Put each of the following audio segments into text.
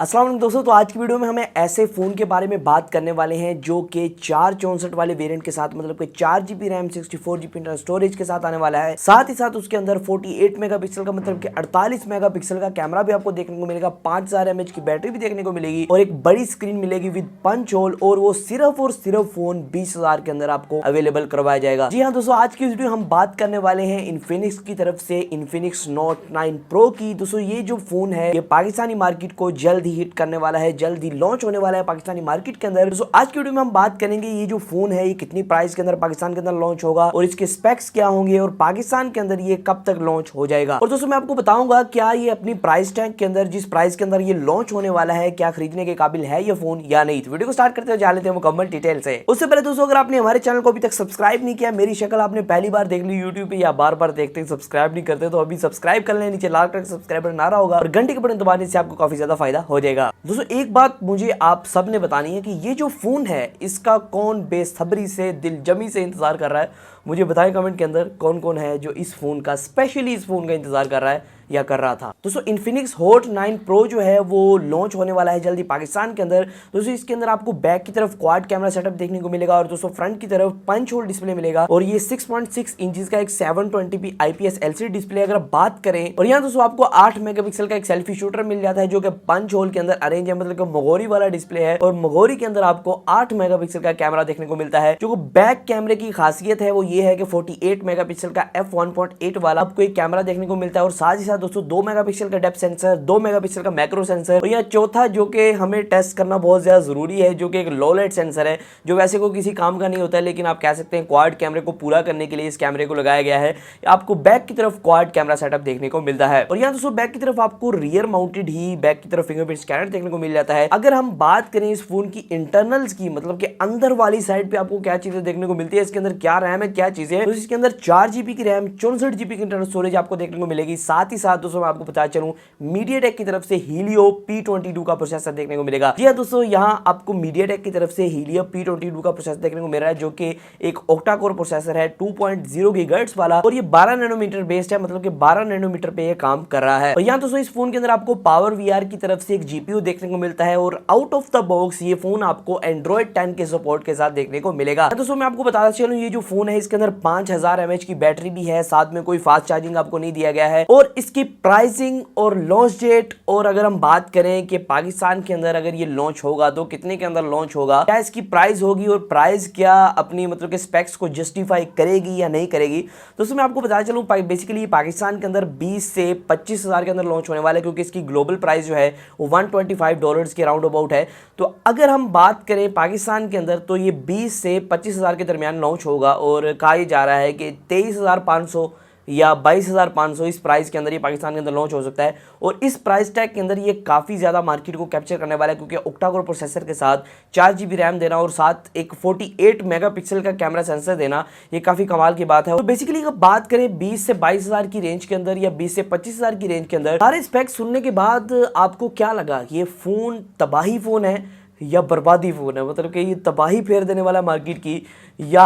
अस्सलाम वालेकुम दोस्तों, तो आज की वीडियो में हमें ऐसे फ़ोन के बारे में बात करने वाले हैं जो कि 464 वाले वेरिएंट के साथ मतलब कि 4 GB RAM 64 GB internal storage के साथ आने वाला है। साथ ही साथ उसके अंदर 48 मेगापिक्सल का मतलब कि 48 मेगापिक्सल का कैमरा भी आपको देखने को मिलेगा, 5000 mAh की बैटरी भी देखने को मिलेगी और एक बड़ी स्क्रीन मिलेगी विद पंच होल, और वो सिर्फ फ़ोन 20,000 के अंदर आपको अवेलेबल करवाया जाएगा। जी हाँ दोस्तों, आज की वीडियो हम बात करने वाले हैं इन्फिनिक्स की तरफ से इन्फिनिक्स नोट 9 प्रो की। दोस्तों ये जो फोन है ये पाकिस्तानी मार्केट को जल्द हिट करने वाला है, जल्द ही लॉन्च होने वाला है पाकिस्तानी मार्केट के अंदर। दोस्तों आज की वीडियो में हम बात करेंगे ये जो फोन है ये कितनी प्राइस के अंदर पाकिस्तान के अंदर लॉन्च होगा और इसके स्पेक्स क्या होंगे और पाकिस्तान के अंदर ये कब तक लॉन्च हो जाएगा। और दोस्तों मैं आपको बताऊंगा क्या ये अपनी प्राइस टैग के अंदर, जिस प्राइस के अंदर ये लॉन्च होने वाला है, क्या खरीदने के काबिल है ये फोन या नहीं। तो वीडियो को स्टार्ट करते हुए जान लेते हैं मुकम्मल डिटेल से। उससे पहले दोस्तों अगर आपने हमारे चैनल को अभी तक सब्सक्राइब नहीं किया, मेरी शक्ल आपने पहली बार देख ली यूट्यूब पे या बार बार देखते सब्सक्राइब नहीं करते, तो अभी सब्सक्राइब कर लें। नीचे लाल कलर का सब्सक्राइबर ना रहा होगा और घंटे के बटन दबाने से आपको काफी ज्यादा फायदा हो जाएगा। दोस्तों एक बात मुझे आप सब ने बतानी है कि ये जो फोन है इसका कौन बेसब्री से दिलजमी से इंतजार कर रहा है। मुझे बताएं कमेंट के अंदर कौन कौन है जो इस फोन का, स्पेशली इस फोन का इंतजार कर रहा है या कर रहा था। दोस्तों इन्फिनिक्स हॉट 9 प्रो जो है वो लॉन्च होने वाला है जल्दी पाकिस्तान के अंदर। दोस्तों इसके अंदर आपको बैक की तरफ क्वाड कैमरा सेटअप देखने को मिलेगा और दोस्तों फ्रंट की तरफ पंच होल डिस्प्ले मिलेगा और ये 6.6 इंचेस का एक 720p IPS LCD डिस्प्ले अगर बात करें। और यहाँ दोस्तों आपको 8 मेगापिक्सल का एक सेल्फी शूटर मिल जाता है जो कि पंच होल के अंदर अरेंज है, मतलब कि मगोरी वाला डिस्प्ले है और मगोरी के अंदर आपको 8 मेगापिक्सल का कैमरा देखने को मिलता है। जो बैक कैमरे की खासियत है वो ये है कि 48 मेगापिक्सल का f1.8 वाला आपको एक कैमरा देखने को मिलता है और साथ ही साथ दोस्तों 2 मेगापिक्सल का डेप्थ सेंसर, 2 मेगापिक्सल का मैक्रो सेंसर और यहाँ चौथा जो कि हमें टेस्ट करना बहुत ज्यादा जरूरी है जो कि एक लो लाइट सेंसर है, जो वैसे को किसी काम का नहीं होता है लेकिन आप कह सकते हैं क्वाड कैमरे को पूरा करने के लिए इस कैमरे को लगाया गया है। आपको बैक की तरफ क्वाड कैमरा सेटअप देखने को मिलता है और यहाँ दोस्तों बैक की तरफ आपको रियर माउंटेड ही बैक की तरफ फिंगरप्रिंट स्कैनर देखने को मिल जाता है। अगर हम बात करें इस फोन की इंटरनल्स की, मतलब कि अंदर वाली साइड पे आपको क्या चीजें देखने को मिलती है, इसके अंदर क्या रैम है, क्या चीजें है। तो इसके अंदर 4 GB की रैम, 64 GB की इंटरनल स्टोरेज आपको देखने को मिलेगी। साथ ही साथ दोस्तों मैं आपको बता चलूं मीडियाटेक की तरफ से हीलियो P22 का प्रोसेसर देखने को मिलेगा। जी हां दोस्तों, यहां आपको मीडियाटेक की तरफ से हीलियो P22 का प्रोसेसर देखने को मिल रहा है जो कि एक ऑक्टा कोर प्रोसेसर है 2.0 GHz वाला और ये 12 नैनोमीटर बेस्ड है, मतलब कि 12 नैनोमीटर पे ये काम कर रहा है। और यहां दोस्तों इस फोन के अंदर आपको पावर VR की तरफ से एक GPU देखने को मिलता है और आउट ऑफ द बॉक्स ये फोन आपको Android 10 के सपोर्ट के साथ देखने को मिलेगा। दोस्तों मैं आपको बताता चलूं ये जो फोन है इसके अंदर 5000 mAh की बैटरी भी है, साथ में कोई फास्ट चार्जिंग आपको नहीं दिया गया है। और इसकी प्राइसिंग और लॉन्च डेट, और अगर हम बात करें कि पाकिस्तान के अंदर अगर ये लॉन्च होगा तो कितने के अंदर लॉन्च होगा, क्या इसकी प्राइस होगी और प्राइस क्या अपनी मतलब के स्पेक्स को जस्टिफाई करेगी या नहीं करेगी। दोस्तों मैं आपको बताया चलूं बेसिकली पाकिस्तान के अंदर 20 से 25,000 के अंदर लॉन्च होने वाला है क्योंकि इसकी ग्लोबल प्राइस जो है वो $125 के राउंड अबाउट है। तो अगर हम बात करें पाकिस्तान के अंदर तो ये 20 से 25,000 के दरमियान लॉन्च होगा और कहा जा रहा है कि 23,500 या 22,500 इस प्राइस के अंदर ये पाकिस्तान के अंदर लॉन्च हो सकता है। और इस प्राइस टैग के अंदर ये काफ़ी ज़्यादा मार्केट को कैप्चर करने वाला है क्योंकि ऑक्टा कोर प्रोसेसर के साथ 4 GB रैम देना और साथ एक 48 मेगापिक्सल का कैमरा सेंसर देना ये काफ़ी कमाल की बात है। तो बेसिकली अगर बात करें 20 से 22,000 की रेंज के अंदर या 20 से 25,000 की रेंज के अंदर, सारे स्पेक्स सुनने के बाद आपको क्या लगा, ये फ़ोन तबाही फ़ोन है या बर्बादी फोन है, मतलब कि ये तबाही फेर देने वाला मार्केट की या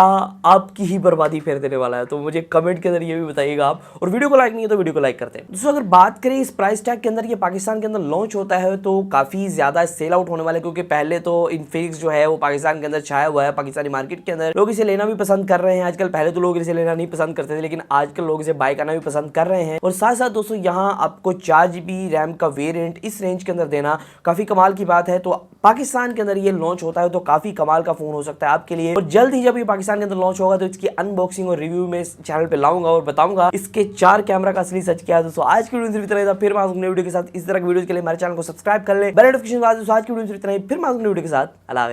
आपकी ही बर्बादी फेर देने वाला है। तो मुझे कमेंट के अंदर ये भी बताइएगा आप, और वीडियो को लाइक नहीं है तो वीडियो को लाइक करते हैं। दोस्तों अगर बात करें इस प्राइस टैग के अंदर ये पाकिस्तान के अंदर लॉन्च होता है तो काफ़ी ज़्यादा सेल आउट होने वाला है क्योंकि पहले तो इन्फिनिक्स जो है वो पाकिस्तान के अंदर छाया हुआ है, पाकिस्तानी मार्केट के अंदर लोग इसे लेना भी पसंद कर रहे हैं आजकल। पहले तो लोग इसे लेना नहीं पसंद करते थे लेकिन आजकल लोग इसे बाय करना भी पसंद कर रहे हैं। और साथ साथ दोस्तों यहाँ आपको 4 GB रैम का वेरियंट इस रेंज के अंदर देना काफ़ी कमाल की बात है। तो पाकिस्तान के अंदर ये लॉन्च होता है तो काफी कमाल का फोन हो सकता है आपके लिए। और जल्द ही जब ये पाकिस्तान के अंदर लॉन्च होगा तो इसकी अनबॉक्सिंग और रिव्यू में चैनल पे लाऊंगा और बताऊंगा इसके 4 कैमरा का असली सच क्या है। दोस्तों आज की वीडियो सिर्फ इतना ही था, फिर मैं नई वीडियो के साथ। इस तरह की वीडियो के लिए हमारे चैनल को सब्सक्राइब कर ले, बेल नोटिफिकेशन आज की वीडियो सिर्फ इतना ही, फिर मैं वीडियो के साथ। अल्लाह हाफ़िज़।